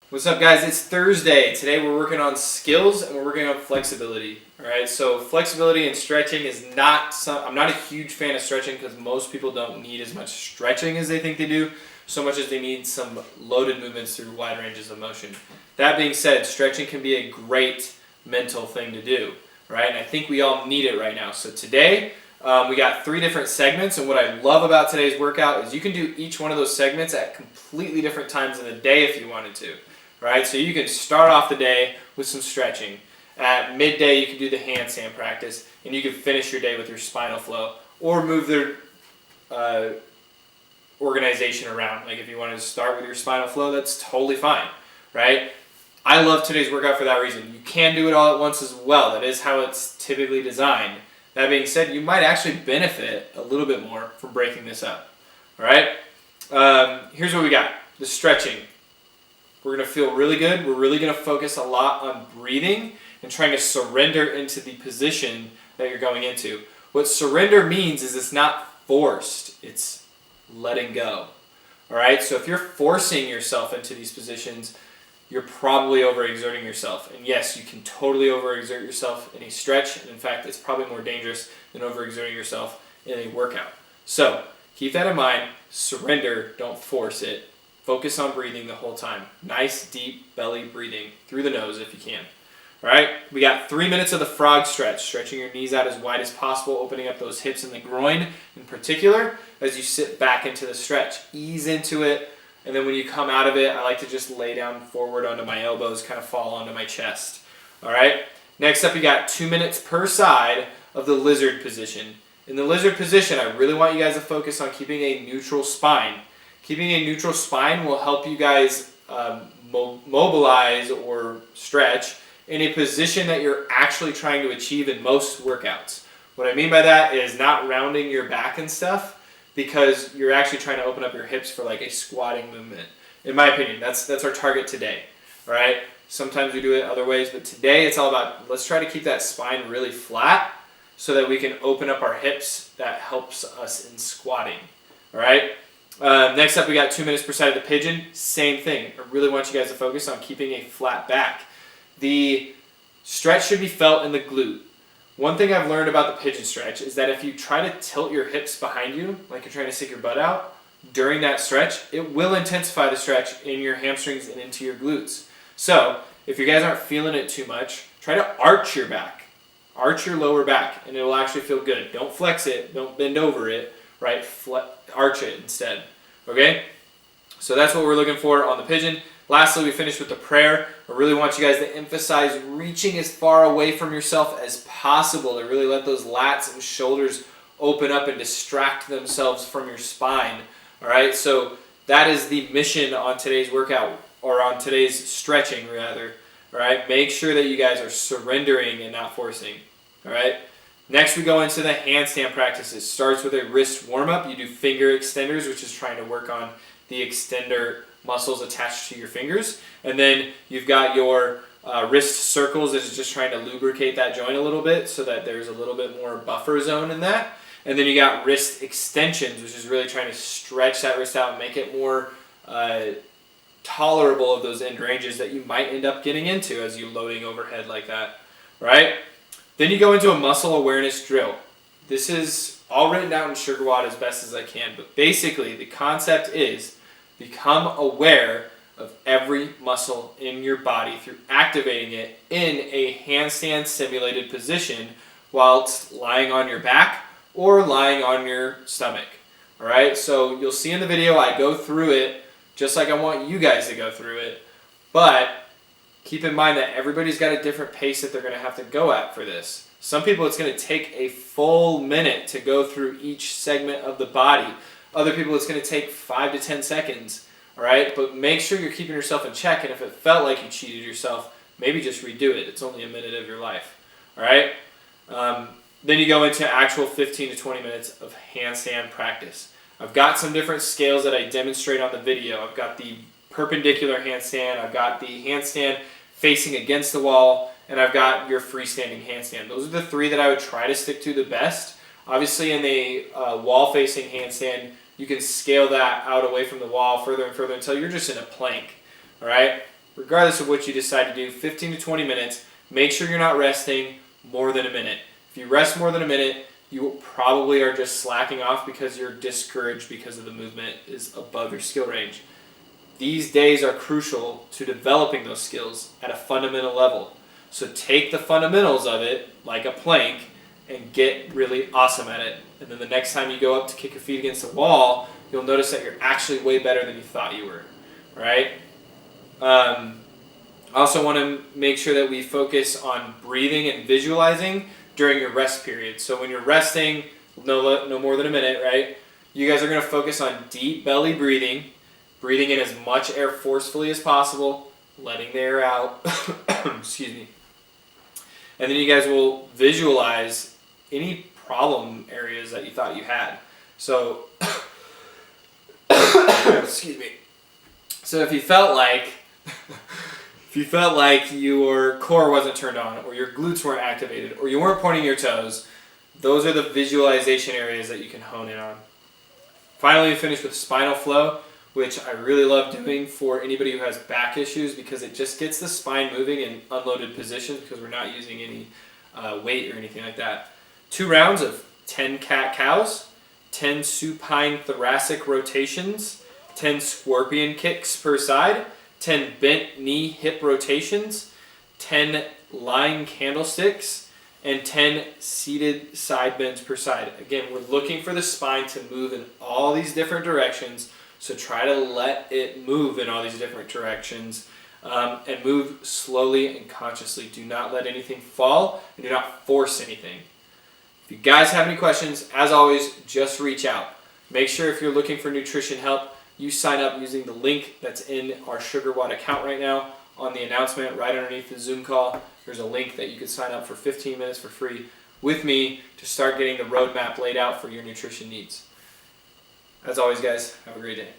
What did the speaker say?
What's up, guys? It's Thursday. Today we're working on skills and we're working on flexibility. All right, so flexibility and stretching is I'm not a huge fan of stretching because most people don't need as much stretching as they think they do, so much as they need some loaded movements through wide ranges of motion. That being said, stretching can be a great mental thing to do, right? And I think we all need it right now. So today, we got 3 different segments, and what I love about today's workout is you can do each one of those segments at completely different times in the day if you wanted to. Right, so you can start off the day with some stretching. At midday, you can do the handstand practice, and you can finish your day with your spinal flow, or move their organization around. Like if you wanted to start with your spinal flow, that's totally fine, right? I love today's workout for that reason. You can do it all at once as well. That is how it's typically designed. That being said, you might actually benefit a little bit more from breaking this up. All right, here's what we got: the stretching. We're going to feel really good. We're really going to focus a lot on breathing and trying to surrender into the position that you're going into. What surrender means is it's not forced. It's letting go. All right? So if you're forcing yourself into these positions, you're probably overexerting yourself. And yes, you can totally overexert yourself in a stretch. And in fact, it's probably more dangerous than overexerting yourself in a workout. So keep that in mind. Surrender. Don't force it. Focus on breathing the whole time. Nice, deep belly breathing through the nose if you can. All right, we got 3 minutes of the frog stretch, stretching your knees out as wide as possible, opening up those hips and the groin in particular as you sit back into the stretch. Ease into it, and then when you come out of it, I like to just lay down forward onto my elbows, kind of fall onto my chest. All right, next up, you got 2 minutes per side of the lizard position. In the lizard position, I really want you guys to focus on keeping a neutral spine. Keeping a neutral spine will help you guys mobilize or stretch in a position that you're actually trying to achieve in most workouts. What I mean by that is not rounding your back and stuff, because you're actually trying to open up your hips for like a squatting movement. In my opinion, that's our target today, right? Sometimes we do it other ways, but today it's all about, let's try to keep that spine really flat so that we can open up our hips. That helps us in squatting, all right? Next up, we got 2 minutes per side of the pigeon. Same thing. I really want you guys to focus on keeping a flat back. The stretch should be felt in the glute. One thing I've learned about the pigeon stretch is that if you try to tilt your hips behind you, like you're trying to stick your butt out, during that stretch, it will intensify the stretch in your hamstrings and into your glutes. So, if you guys aren't feeling it too much, try to arch your back. Arch your lower back, and it will actually feel good. Don't flex it. Don't bend over it. Right, arch it instead. Okay, so that's what we're looking for on the pigeon. Lastly, we finish with the prayer. I really want you guys to emphasize reaching as far away from yourself as possible to really let those lats and shoulders open up and distract themselves from your spine. All right, so that is the mission on today's workout, or on today's stretching rather. All right, make sure that you guys are surrendering and not forcing. All right. Next, we go into the handstand practice. It starts with a wrist warm-up. You do finger extenders, which is trying to work on the extender muscles attached to your fingers. And then you've got your wrist circles, that is just trying to lubricate that joint a little bit so that there's a little bit more buffer zone in that. And then you got wrist extensions, which is really trying to stretch that wrist out and make it more tolerable of those end ranges that you might end up getting into as you're loading overhead like that, right? Then you go into a muscle awareness drill. This is all written down in Sugar WOD as best as I can, but basically the concept is become aware of every muscle in your body through activating it in a handstand simulated position whilst lying on your back or lying on your stomach. All right, so you'll see in the video I go through it just like I want you guys to go through it, but keep in mind that everybody's got a different pace that they're going to have to go at for this. Some people, it's going to take a full minute to go through each segment of the body. Other people, it's going to take 5 to 10 seconds. All right, but make sure you're keeping yourself in check. And if it felt like you cheated yourself, maybe just redo it. It's only a minute of your life. All right. Then you go into actual 15 to 20 minutes of handstand practice. I've got some different scales that I demonstrate on the video. I've got the perpendicular handstand. I've got the handstand facing against the wall, and I've got your freestanding handstand. Those are the 3 that I would try to stick to the best. Obviously, in a wall-facing handstand, you can scale that out away from the wall further and further until you're just in a plank. All right. regardless of what you decide to do, 15 to 20 minutes. Make sure you're not resting more than a minute. If you rest more than a minute, you probably are just slacking off because you're discouraged because of the movement is above your skill range. These days are crucial to developing those skills at a fundamental level. So take the fundamentals of it, like a plank, and get really awesome at it. And then the next time you go up to kick your feet against the wall, you'll notice that you're actually way better than you thought you were, right? I also want to make sure that we focus on breathing and visualizing during your rest period. So when you're resting, no more than a minute, right? You guys are going to focus on deep belly breathing, breathing in as much air forcefully as possible, letting the air out, excuse me. And then you guys will visualize any problem areas that you thought you had. So, excuse me. So if you felt like your core wasn't turned on, or your glutes weren't activated, or you weren't pointing your toes, those are the visualization areas that you can hone in on. Finally, we finished with spinal flow, which I really love doing for anybody who has back issues because it just gets the spine moving in unloaded positions because we're not using any weight or anything like that. 2 rounds of 10 cat-cows, 10 supine thoracic rotations, 10 scorpion kicks per side, 10 bent knee hip rotations, 10 lying candlesticks, and 10 seated side bends per side. Again, we're looking for the spine to move in all these different directions, so try to let it move in all these different directions and move slowly and consciously. Do not let anything fall and do not force anything. If you guys have any questions, as always, just reach out. Make sure if you're looking for nutrition help, you sign up using the link that's in our SugarWOD account right now on the announcement right underneath the Zoom call. There's a link that you can sign up for 15 minutes for free with me to start getting the roadmap laid out for your nutrition needs. As always, guys, have a great day.